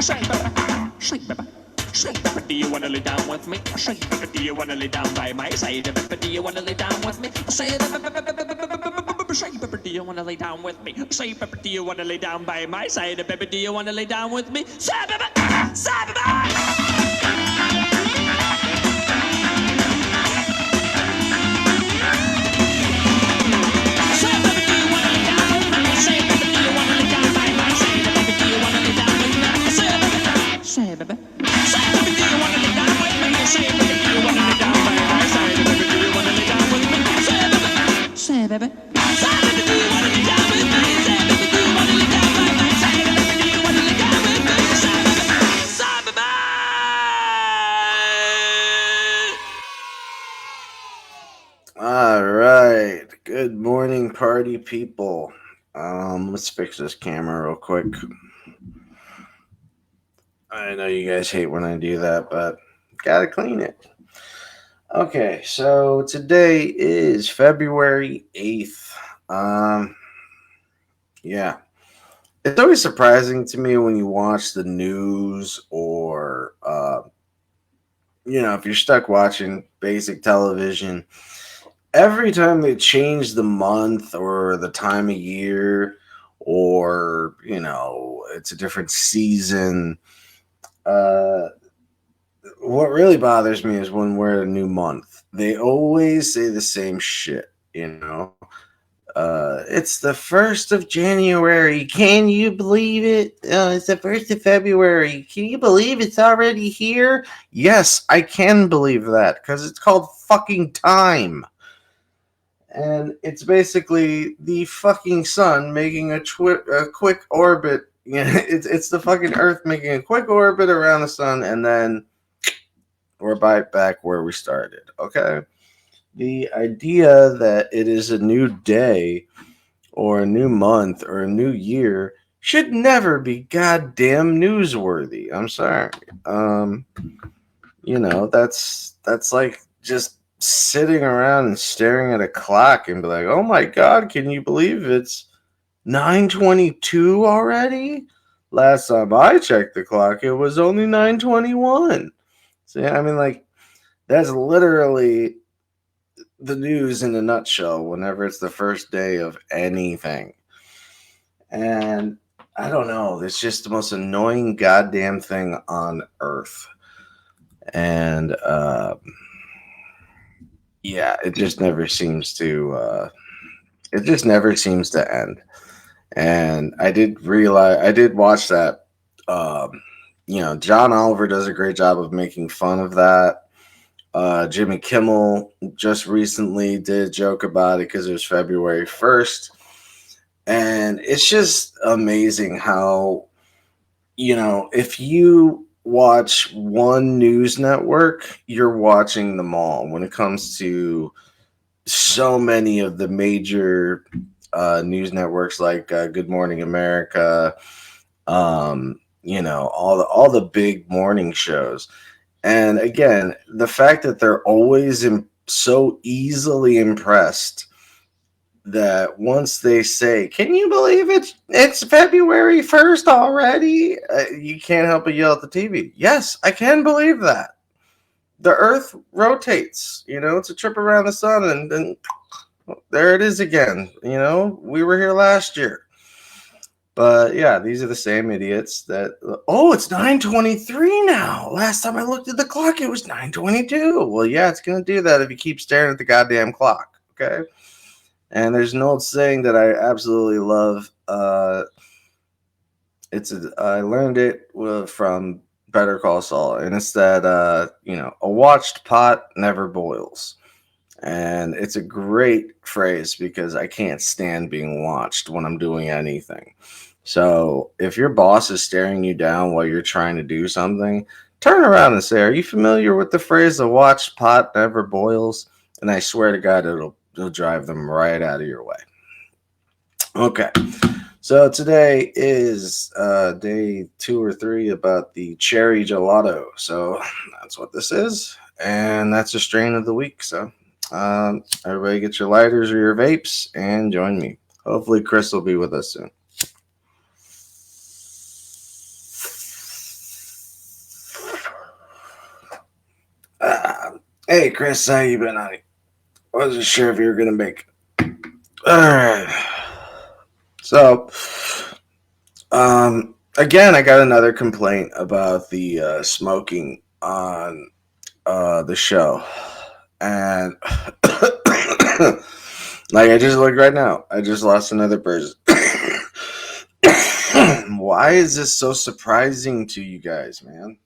Say, baby. Say, baby, do you wanna lay down with me? Say, baby, do you wanna lay down by my side? Baby, do you wanna lay down with me? Say, baby, do you wanna lay down with me? Say, baby, do you wanna lay down by my side? Baby, do you wanna lay down with me? Say, baby, say, baby. Say, baby. Say, baby, do you wanna lay down with me? Say, baby, do you wanna lay down by my side? Baby, do you wanna lay down with me? Say, baby. Say, baby. Say, baby, do you wanna lay down with me? Say, baby, do you wanna lay down by my side? Baby, do you wanna lay down with me? Say, baby. Say, baby. All right. Good morning, party people. Let's fix this camera real quick. I know you guys hate when I do that, but gotta clean it. Okay, so today is February 8th. Yeah. It's always surprising to me when you watch the news or, if you're stuck watching basic television. Every time they change the month or the time of year, or it's a different season, what really bothers me is when we're in a new month, they always say the same shit. It's the 1st of January. Can you believe it? It's the 1st of February. Can you believe it's already here? Yes, I can believe that because it's called fucking time. And it's basically the fucking sun making a quick orbit. It's the fucking Earth making a quick orbit around the sun, and then we're back where we started. Okay, the idea that it is a new day, or a new month, or a new year should never be goddamn newsworthy. I'm sorry. That's like just sitting around and staring at a clock and be like, "Oh my god, can you believe it's 9:22 already?" Last time I checked the clock, it was only 9:21. So yeah, I mean, like, that's literally the news in a nutshell whenever it's the first day of anything. And I don't know, it's just the most annoying goddamn thing on earth. And yeah, it just never seems to end. And I did watch that. John Oliver does a great job of making fun of that. Jimmy Kimmel just recently did a joke about it because it was February 1st. And it's just amazing how, if you watch one news network, you're watching them all when it comes to so many of the major news networks like Good Morning America, all the big morning shows. And again, the fact that they're always so easily impressed that once they say, "Can you believe it? It's February 1st already?" You can't help but yell at the TV. Yes, I can believe that. The Earth rotates. It's a trip around the sun, and then there it is again. We were here last year. But yeah, these are the same idiots that, "Oh, it's 9:23 now. Last time I looked at the clock, it was 9:22. Well, yeah, it's going to do that if you keep staring at the goddamn clock, okay? And there's an old saying that I absolutely love. I learned it from Better Call Saul, and it's that, a watched pot never boils. And it's a great phrase because I can't stand being watched when I'm doing anything. So if your boss is staring you down while you're trying to do something, turn around and say, "Are you familiar with the phrase, 'a watched pot never boils'?" And I swear to God, it'll drive them right out of your way. Okay. So today is day 2 or 3 about the cherry gelato. So that's what this is. And that's a strain of the week. So everybody get your lighters or your vapes and join me. Hopefully Chris will be with us soon. Hey, Chris, how you been, honey? Wasn't sure if you were gonna make it. All right. So, again, I got another complaint about the smoking on the show, and like I just looked right now, I just lost another person. Why is this so surprising to you guys, man?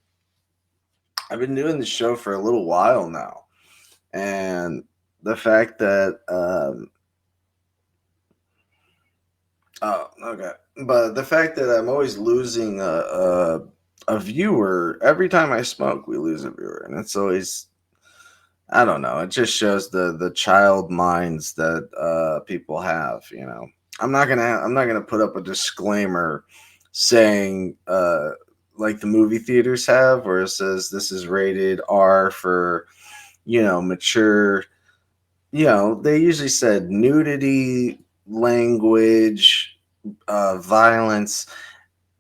I've been doing the show for a little while now, and the fact that oh, okay. But the fact that I'm always losing a viewer every time I smoke, we lose a viewer, and it's always, I don't know. It just shows the child minds that people have. You know, I'm not gonna put up a disclaimer saying like the movie theaters have, where it says this is rated R for, mature. They usually said nudity, language, violence.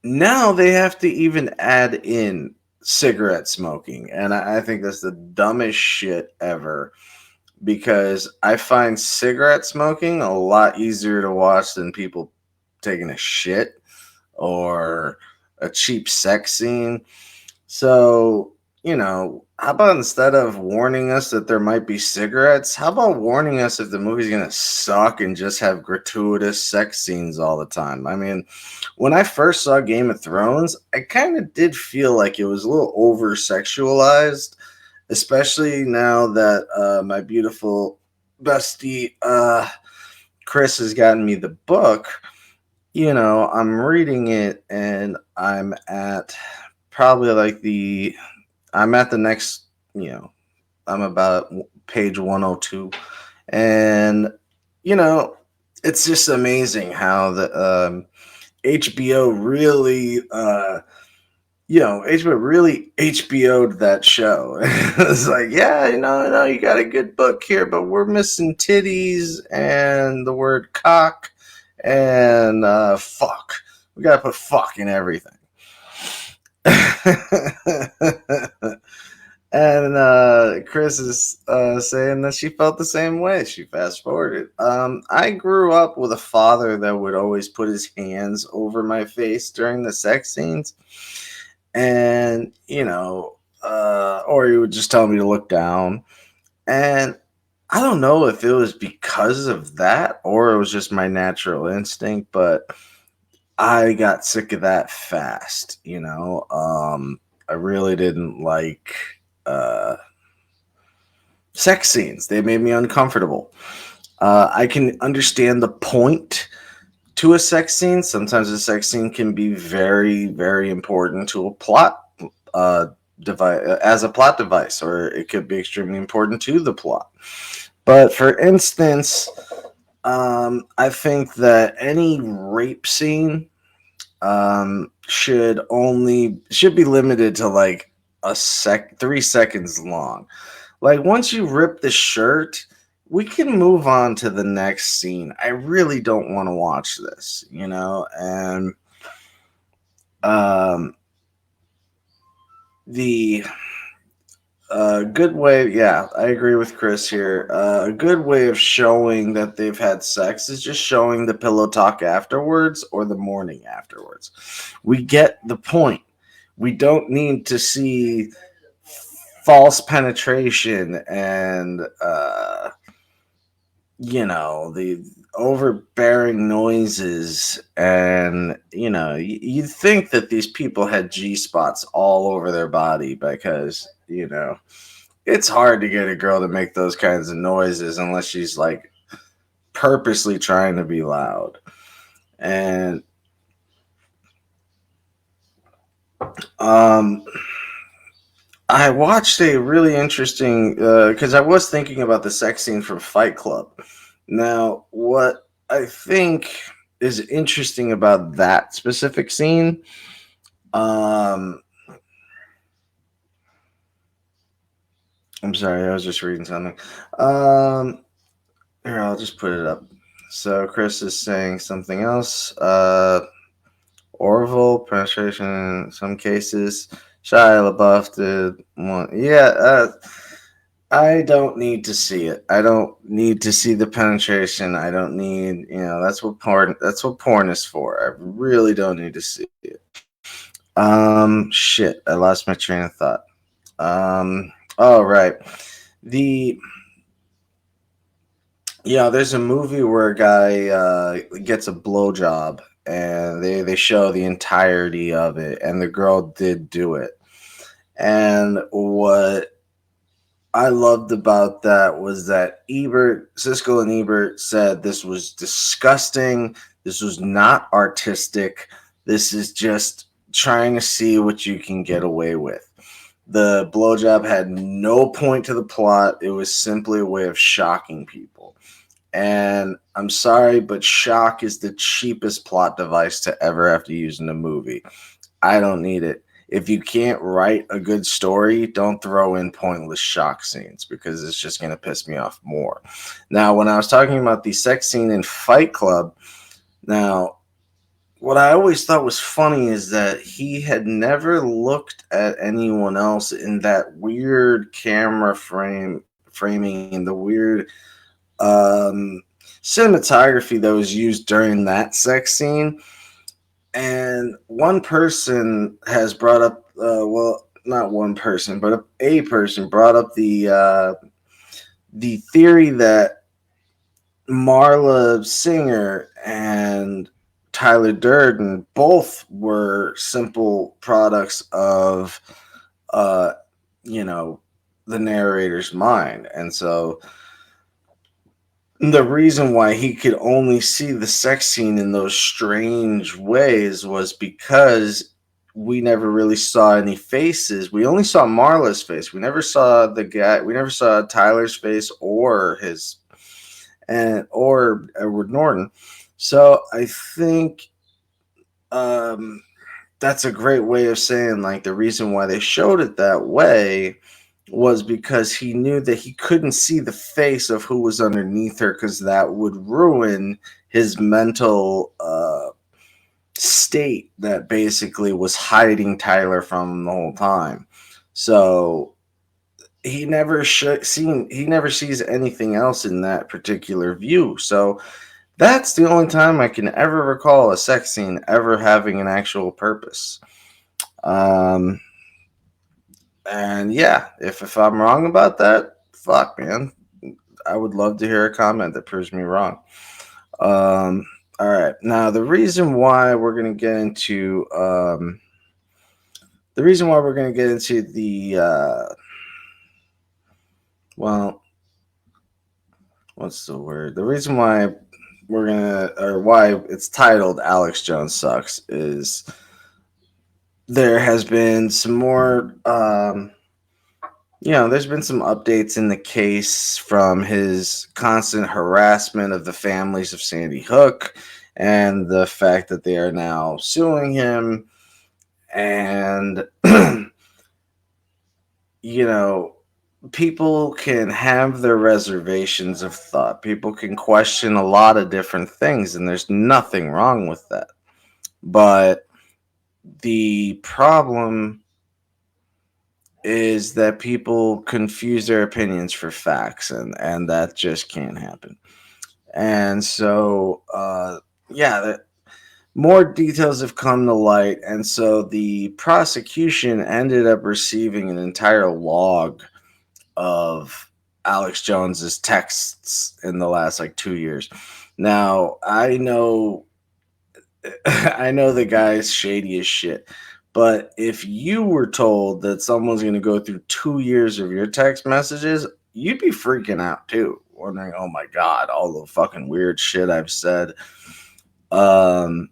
Now they have to even add in cigarette smoking. And I think that's the dumbest shit ever, because I find cigarette smoking a lot easier to watch than people taking a shit or a cheap sex scene. So, how about instead of warning us that there might be cigarettes, how about warning us if the movie's going to suck and just have gratuitous sex scenes all the time? I mean, when I first saw Game of Thrones, I kind of did feel like it was a little over sexualized, especially now that my beautiful bestie Chris has gotten me the book. I'm reading it and probably like I'm at the next, I'm about page 102. And, you know, it's just amazing how the HBO really, HBO really HBO'd that show. It's like, yeah, you got a good book here, but we're missing titties and the word cock and fuck. We got to put fuck in everything. And Chris is saying that she felt the same way. She fast forwarded. I grew up with a father that would always put his hands over my face during the sex scenes, and or he would just tell me to look down. And I don't know if it was because of that or it was just my natural instinct, but I got sick of that fast. I really didn't like sex scenes. They made me uncomfortable. I can understand the point to a sex scene. Sometimes a sex scene can be very, very important to a plot device, as a plot device, or it could be extremely important to the plot. But for instance, I think that any rape scene should be limited to like 3 seconds long. Like once you rip the shirt, we can move on to the next scene. I really don't want to watch this, and the good way, yeah, I agree with Chris here. A good way of showing that they've had sex is just showing the pillow talk afterwards or the morning afterwards. We get the point. We don't need to see false penetration and the overbearing noises, and you'd think that these people had G spots all over their body, because it's hard to get a girl to make those kinds of noises unless she's like purposely trying to be loud. And I watched a really interesting, because I was thinking about the sex scene from Fight Club. Now, what I think is interesting about that specific scene, I'm sorry, I was just reading something. Here, I'll just put it up. So Chris is saying something else. Orville penetration in some cases. Shia LaBeouf did one. Yeah, I don't need to see it. I don't need to see the penetration. I don't need, that's what porn is for. I really don't need to see it. Shit, I lost my train of thought. Oh right. The Yeah, there's a movie where a guy gets a blowjob and they show the entirety of it and the girl did do it. And what I loved about that was that Siskel and Ebert said this was disgusting. This was not artistic. This is just trying to see what you can get away with. The blowjob had no point to the plot. It was simply a way of shocking people. And I'm sorry, but shock is the cheapest plot device to ever have to use in a movie. I don't need it. If you can't write a good story, don't throw in pointless shock scenes because it's just going to piss me off more. Now, when I was talking about the sex scene in Fight Club, now, what I always thought was funny is that he had never looked at anyone else in that weird camera framing and the weird um, cinematography that was used during that sex scene. And one person has brought up, well, not one person, but a person brought up the theory that Marla Singer and Tyler Durden both were simple products of, uh, you know, the narrator's mind, and so the reason why he could only see the sex scene in those strange ways was because we never really saw any faces. We only saw Marla's face. We never saw the guy. We never saw Tyler's face or Edward Norton. So I think um, that's a great way of saying like the reason why they showed it that way was because he knew that he couldn't see the face of who was underneath her because that would ruin his mental state that basically was hiding Tyler from him the whole time. So he never sees anything else in that particular view. So that's the only time I can ever recall a sex scene ever having an actual purpose. Um, And yeah, if I'm wrong about that, fuck man, I would love to hear a comment that proves me wrong. All right, now the reason why we're gonna get into the well, what's the word? The reason why why it's titled Alex Jones Sucks is there has been some more there's been some updates in the case from his constant harassment of the families of Sandy Hook and the fact that they are now suing him. And, you know, people can have their reservations of thought. People can question a lot of different things, and there's nothing wrong with that. But the problem is that people confuse their opinions for facts, and that just can't happen. And so more details have come to light, and so the prosecution ended up receiving an entire log of Alex Jones's texts in the last like 2 years. Now I know I know the guy's shady as shit. But if you were told that someone's going to go through 2 years of your text messages, you'd be freaking out too, wondering, "Oh my god, all the fucking weird shit I've said." Um,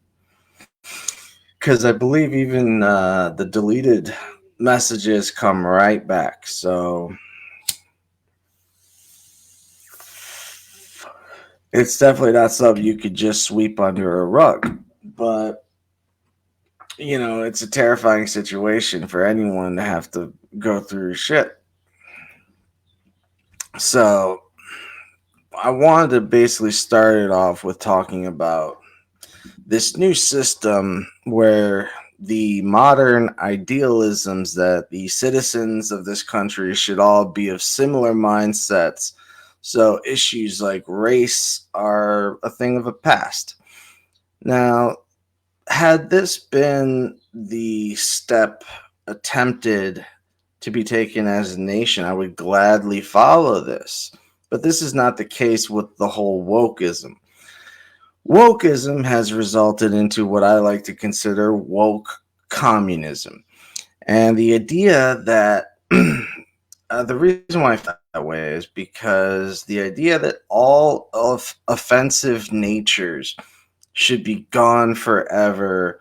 because I believe even the deleted messages come right back. So it's definitely not something you could just sweep under a rug. But it's a terrifying situation for anyone to have to go through shit. So I wanted to basically start it off with talking about this new system where the modern idealisms that the citizens of this country should all be of similar mindsets. So issues like race are a thing of the past. Now, had this been the step attempted to be taken as a nation, I would gladly follow this. But this is not the case with the whole wokeism. Wokeism has resulted into what I like to consider woke communism. And the idea that the reason why I felt that way is because the idea that all of offensive natures should be gone forever,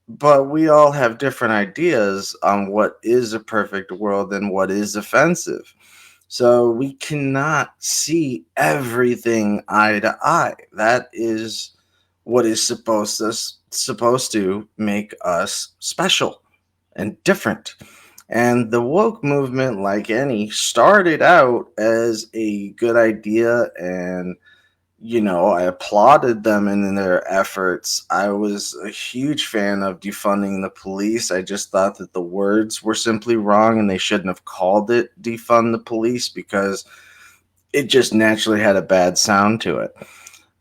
but we all have different ideas on what is a perfect world and what is offensive. So we cannot see everything eye to eye. That is what is supposed to make us special and different. And the woke movement, like any, started out as a good idea, and I applauded them in their efforts. I was a huge fan of defunding the police. I just thought that the words were simply wrong and they shouldn't have called it defund the police because it just naturally had a bad sound to it.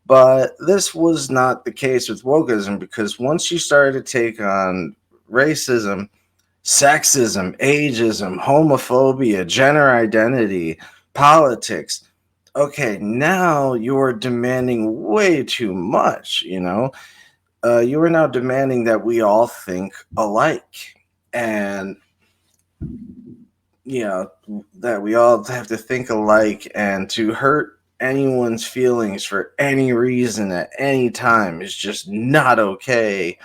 But this was not the case with wokeism, because once you started to take on racism, sexism, ageism, homophobia, gender identity, politics, okay, now you're demanding way too much, you are now demanding that we all think alike, and that we all have to think alike, and to hurt anyone's feelings for any reason at any time is just not okay,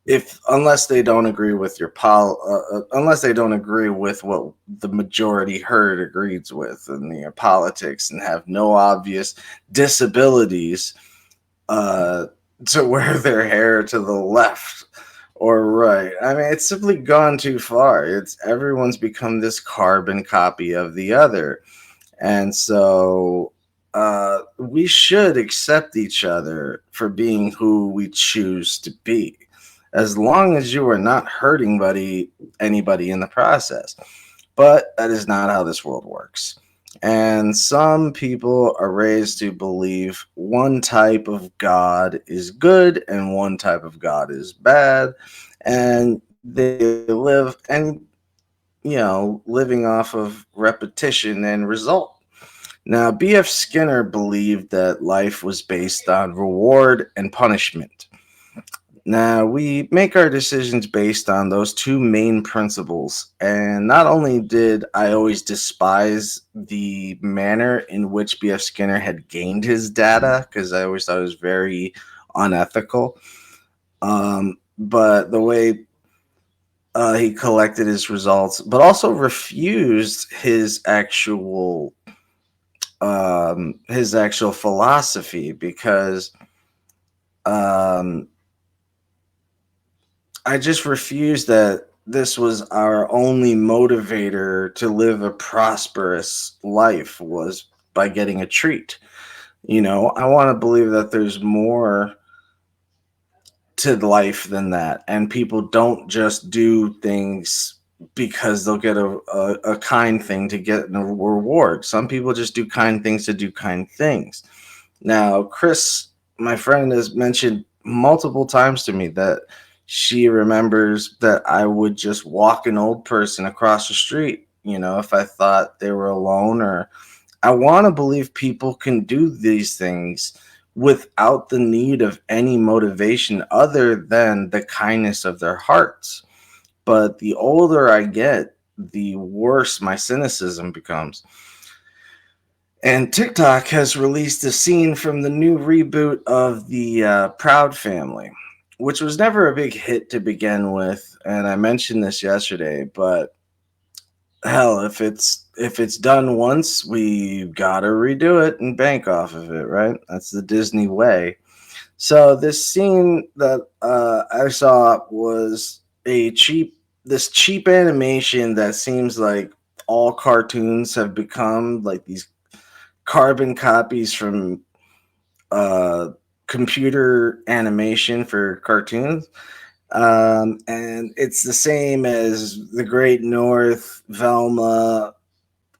if unless they don't agree with unless they don't agree with what the majority herd agrees with in the politics, and have no obvious disabilities to wear their hair to the left or right. I mean, it's simply gone too far. Everyone's become this carbon copy of the other. And so we should accept each other for being who we choose to be, as long as you are not hurting anybody in the process. But that is not how this world works. And some people are raised to believe one type of God is good and one type of God is bad. And they live living off of repetition and result. Now, B.F. Skinner believed that life was based on reward and punishment. Now, we make our decisions based on those two main principles. And not only did I always despise the manner in which B.F. Skinner had gained his data, because I always thought it was very unethical, but the way he collected his results, but also refused his actual philosophy, because I just refused that this was our only motivator to live a prosperous life, was by getting a treat. I want to believe that there's more to life than that, and people don't just do things because they'll get a kind thing to get a reward. Some people just do kind things to do kind things. Now, Chris, my friend, has mentioned multiple times to me that she remembers that I would just walk an old person across the street, if I thought they were alone. Or I want to believe people can do these things without the need of any motivation other than the kindness of their hearts. But the older I get, the worse my cynicism becomes. And TikTok has released a scene from the new reboot of the Proud Family, which was never a big hit to begin with. And I mentioned this yesterday, but hell, if it's done once, we gotta redo it and bank off of it, right? That's the Disney way. So this scene that I saw was this cheap animation that seems like all cartoons have become, like these carbon copies from computer animation for cartoons. And it's the same as The Great North, Velma,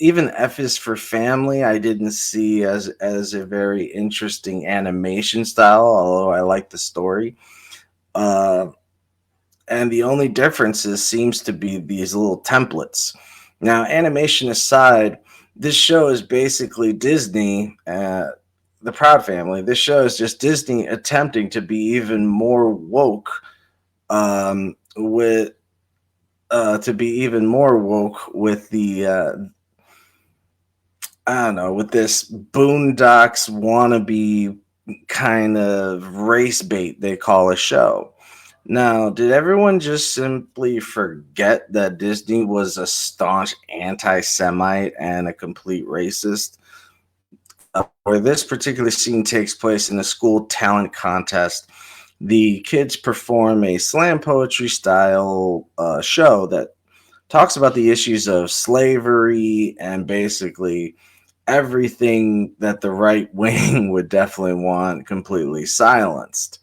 even F is for Family. I didn't see as a very interesting animation style, although I like the story. Uh, and the only differences seems to be these little templates. Now, animation aside, this show is basically Disney, the Proud Family. This show is just Disney attempting to be even more woke, with to be even more woke with the I don't know, with this Boondocks wannabe kind of race bait they call a show. Now, did everyone just simply forget that Disney was a staunch anti Semite and a complete racist? Where this particular scene takes place in a school talent contest, the kids perform a slam poetry style show that talks about the issues of slavery and basically everything that the right wing would definitely want completely silenced.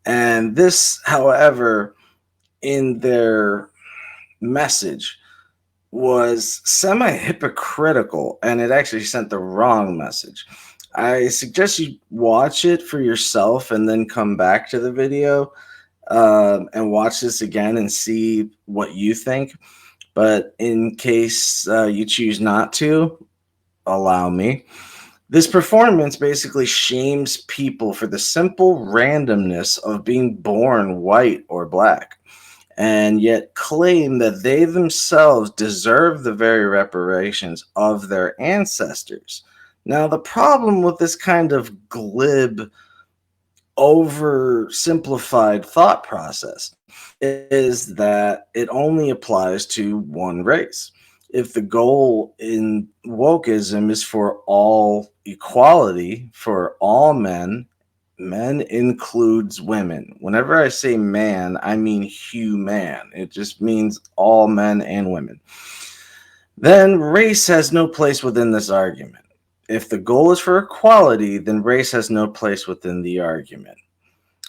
And this, however, in their message was semi hypocritical and it actually sent the wrong message. I suggest you watch it for yourself and then come back to the video, and watch this again and see what you think. But in case you choose not to, allow me. This performance basically shames people for the simple randomness of being born white or black, and yet claim that they themselves deserve the very reparations of their ancestors. Now, the problem with this kind of glib, oversimplified thought process is that it only applies to one race. If the goal in wokeism is for all equality for all men, men includes women. Whenever I say man, I mean human. It just means all men and women. Then race has no place within this argument. If the goal is for equality, then race has no place within the argument.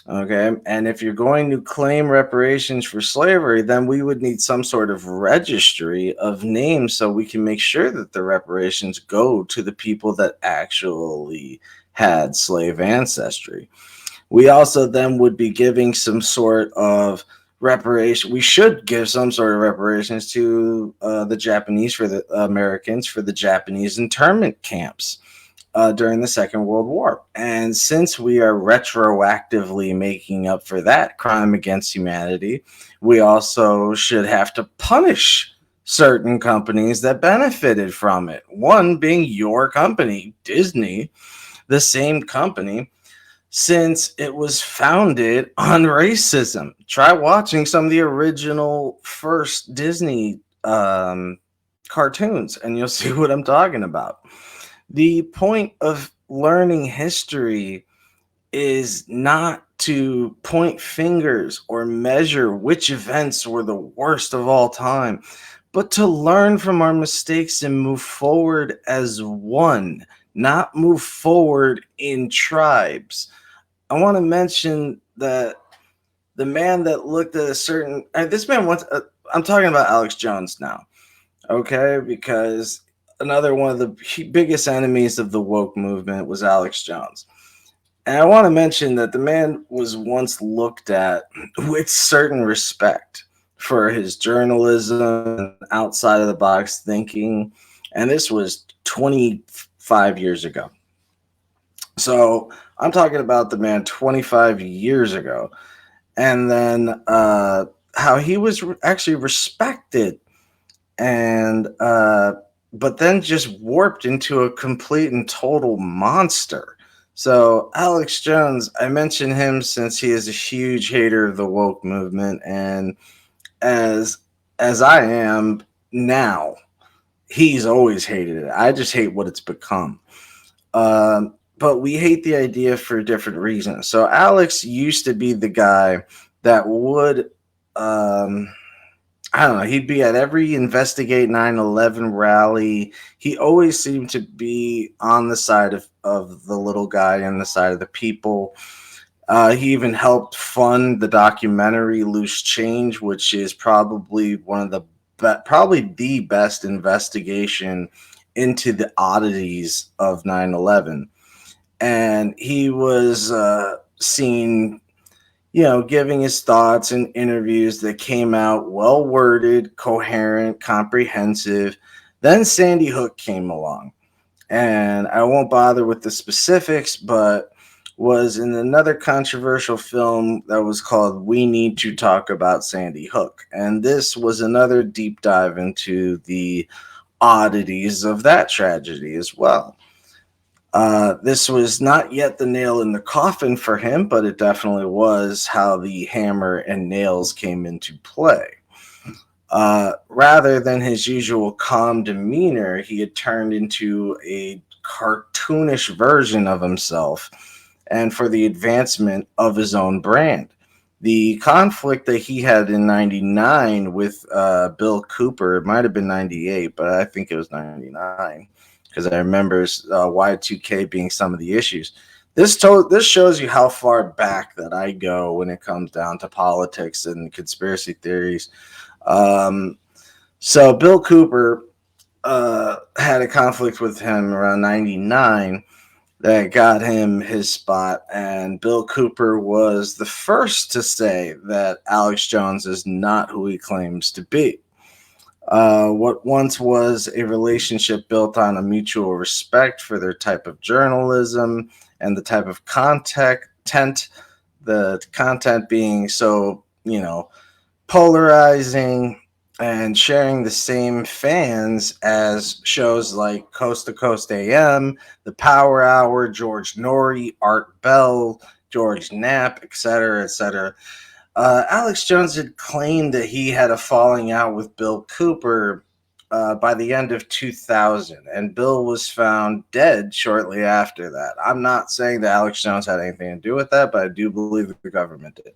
Okay. And if you're going to claim reparations for slavery, then we would need some sort of registry of names so we can make sure that the reparations go to the people that actually had slave ancestry. We also then would be giving some sort of reparation. We should give some sort of reparations to the Japanese for the Americans for the Japanese internment camps during the Second World War. And since we are retroactively making up for that crime against humanity, we also should have to punish certain companies that benefited from it. One being your company, Disney, the same company, since it was founded on racism. Try watching some of the original first Disney cartoons, and you'll see what I'm talking about. The point of learning history is not to point fingers or measure which events were the worst of all time, but to learn from our mistakes and move forward as one, not move forward in tribes. I want to mention that the man that looked at a certain this man wants. I'm talking about Alex Jones now, okay? Because another one of the biggest enemies of the woke movement was Alex Jones. And I want to mention that the man was once looked at with certain respect for his journalism, outside of the box thinking. And this was 25 years ago. So I'm talking about the man 25 years ago. And then how he was actually respected and but then just warped into a complete and total monster. So Alex Jones, I mention him since he is a huge hater of the woke movement, and as I am now, he's always hated it. I just hate what it's become. But we hate the idea for different reasons. So Alex used to be the guy that would I don't know. He'd be at every Investigate 9/11 rally. He always seemed to be on the side of the little guy and the side of the people. He even helped fund the documentary Loose Change, which is probably one of the probably the best investigation into the oddities of 9/11. And he was seen, giving his thoughts in interviews that came out well worded, coherent, comprehensive. Then Sandy Hook came along, and I won't bother with the specifics, but was in another controversial film that was called We Need to Talk About Sandy Hook. And this was another deep dive into the oddities of that tragedy as well. This was not yet the nail in the coffin for him, but it definitely was how the hammer and nails came into play. Rather than his usual calm demeanor, he had turned into a cartoonish version of himself, and for the advancement of his own brand. The conflict that he had in 99 with Bill Cooper, it might have been 98, but I think it was 99, because I remember Y2K being some of the issues. This shows you how far back that I go when it comes down to politics and conspiracy theories. So Bill Cooper had a conflict with him around 99 that got him his spot, and Bill Cooper was the first to say that Alex Jones is not who he claims to be. What once was a relationship built on a mutual respect for their type of journalism and the type of content, the content being so, polarizing and sharing the same fans as shows like Coast to Coast AM, The Power Hour, George Norrie, Art Bell, George Knapp, etc., etc. Alex Jones had claimed that he had a falling out with Bill Cooper by the end of 2000, and Bill was found dead shortly after that. I'm not saying that Alex Jones had anything to do with that, but I do believe that the government did.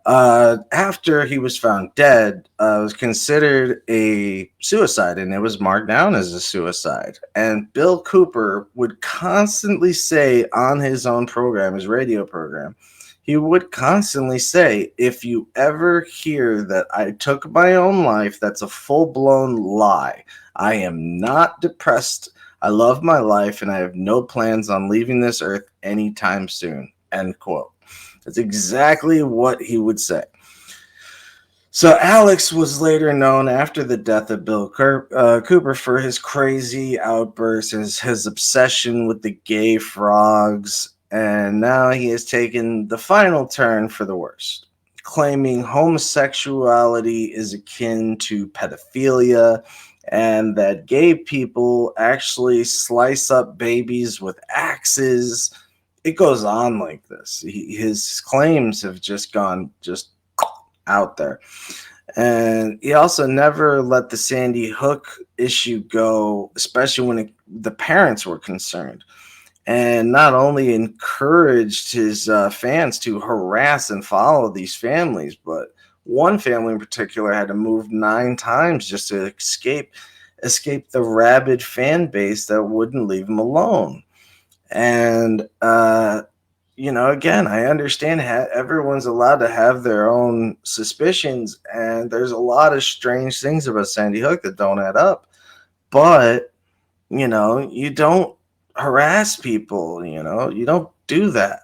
After he was found dead, it was considered a suicide, and it was marked down as a suicide. And Bill Cooper would constantly say on his own program, his radio program, he would constantly say, if you ever hear that I took my own life, that's a full-blown lie. I am not depressed. I love my life, and I have no plans on leaving this earth anytime soon. End quote. That's exactly what he would say. So Alex was later known after the death of Bill Cooper for his crazy outbursts, his obsession with the gay frogs, and now he has taken the final turn for the worst, claiming homosexuality is akin to pedophilia and that gay people actually slice up babies with axes. It goes on like this. His claims have just gone out there. And he also never let the Sandy Hook issue go, especially when the parents were concerned. And not only encouraged his fans to harass and follow these families, but one family in particular had to move 9 times just to escape the rabid fan base that wouldn't leave him alone. And, again, I understand everyone's allowed to have their own suspicions, and there's a lot of strange things about Sandy Hook that don't add up. But, you don't harass people, you don't do that.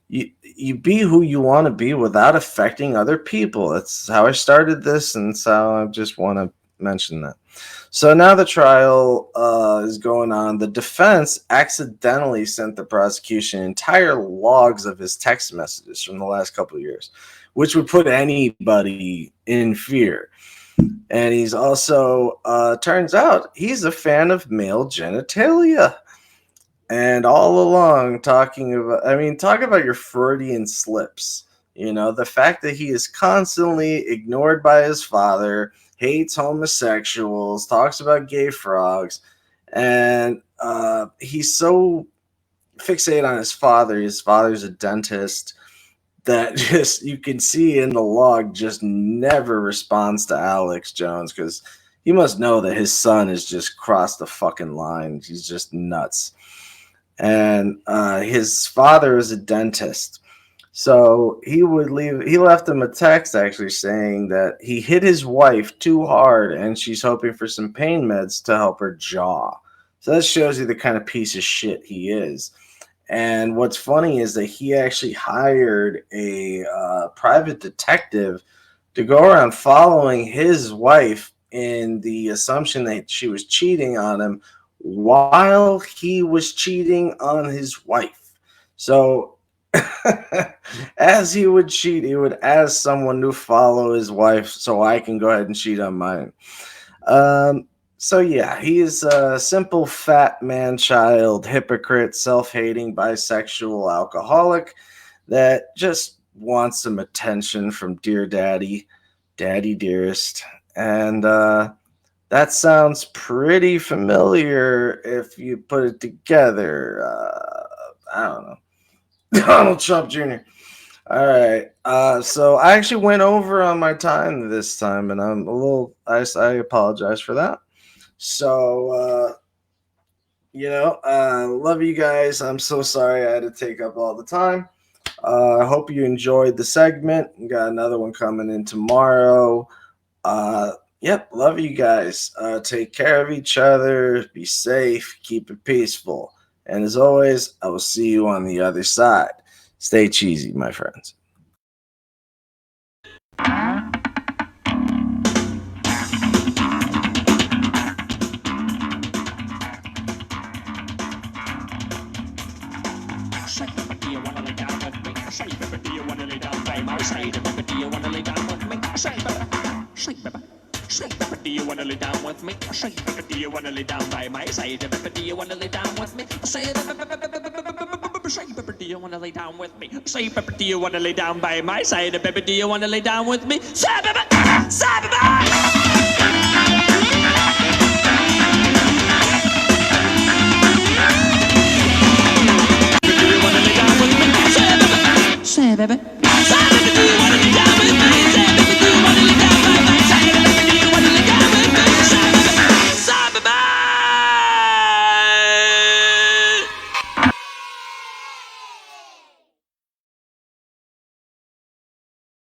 You be who you want to be without affecting other people. That's how I started this, and so I just want to mention that. So now the trial is going on. The defense accidentally sent the prosecution entire logs of his text messages from the last couple of years, which would put anybody in fear. And he's also, turns out, he's a fan of male genitalia. And all along talk about your Freudian slips. The fact that he is constantly ignored by his father, hates homosexuals, talks about gay frogs, and he's so fixated on his father. His father's a dentist that just, you can see in the log, just never responds to Alex Jones, because he must know that his son has just crossed the fucking line. He's just nuts. And his father is a dentist. So he left him a text actually saying that he hit his wife too hard and she's hoping for some pain meds to help her jaw. So that shows you the kind of piece of shit he is. And what's funny is that he actually hired a private detective to go around following his wife in the assumption that she was cheating on him while he was cheating on his wife. So, as he would cheat, he would ask someone to follow his wife so I can go ahead and cheat on mine. So yeah, he is a simple fat man child, hypocrite, self-hating, bisexual, alcoholic that just wants some attention from dear daddy, daddy dearest. And that sounds pretty familiar if you put it together. I don't know. Donald Trump Jr. All right. So I actually went over on my time this time, and I'm a little. I apologize for that. So love you guys. I'm so sorry I had to take up all the time. I hope you enjoyed the segment. We got another one coming in tomorrow. Yep, love you guys. Take care of each other. Be safe. Keep it peaceful. And as always, I will see you on the other side. Stay cheesy, my friends. Say, baby, do you wanna lay down with me? Say, baby, do you wanna lay down by my side? Baby, do you wanna lay down with me? Say, baby, say, baby. Say, baby, do you wanna lay down with me? Say, baby, do you wanna lay down by my side? Baby, do you wanna lay down with me? Say, say, baby, do you wanna lay down with me? Say, baby, do you wanna lay down by my side? Baby, do you wanna lay down with me? Say, baby, say, baby. Say, baby.